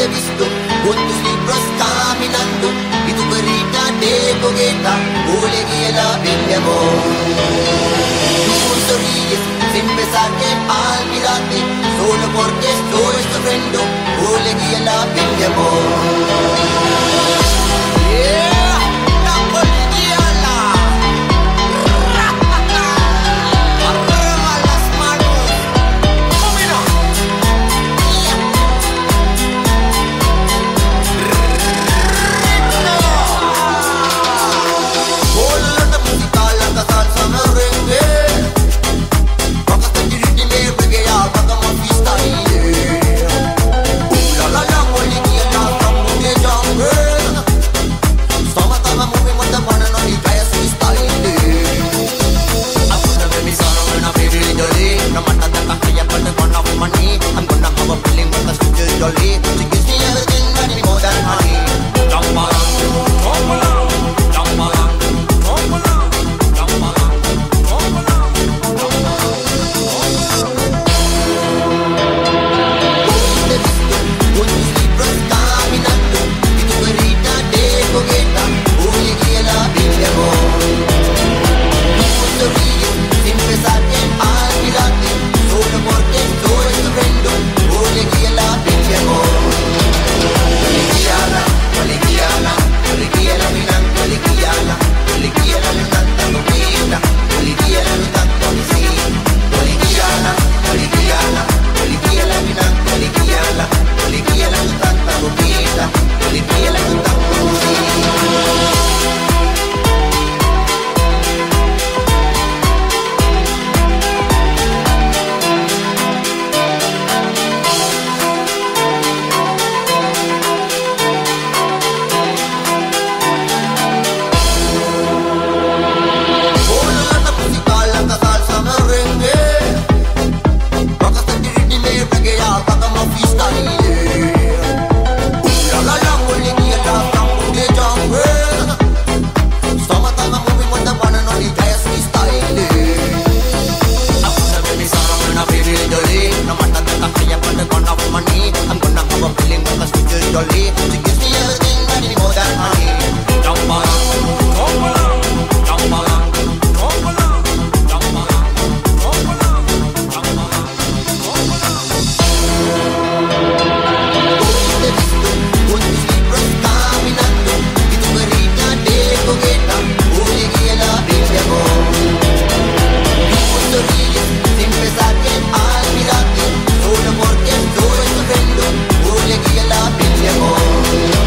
te he visto con tus libros caminando y tu perrita de coqueta huele la de mi amor. Tú sonríes sin pensarte al mirarte, solo porque estoy sufriendo huele la de mi amor. I'm gonna have a feeling with a sweet jolly. She gives me everything and me more than money. Jump around, jump around, jump around, jump around, jump around, jump around, jump around. Hoy te he visto con tus libros caminando y tu perrita de coqueta huele la de mi amor. Tú sonríes sin pensarte al mirarte, solo porque estoy sufriendo huele la de mi amor. Huele mi nanco, huele le tanta comida, huele le tanto mi sí. Huele mi nanco, huele le tanta comida, huele le tanto mi sí. I'm gonna have a feeling with a sweet jolly. She gives me everything and me more than money. Jump around, jump around, jump around, jump around, jump around, jump around, jump around, jump around. Hoy te he visto con tus libros caminando y tu perrita de coqueta huele la de mi amor. Tú sonríes sin pensarte al mirarte, solo porque estoy sufriendo huele la de mi amor.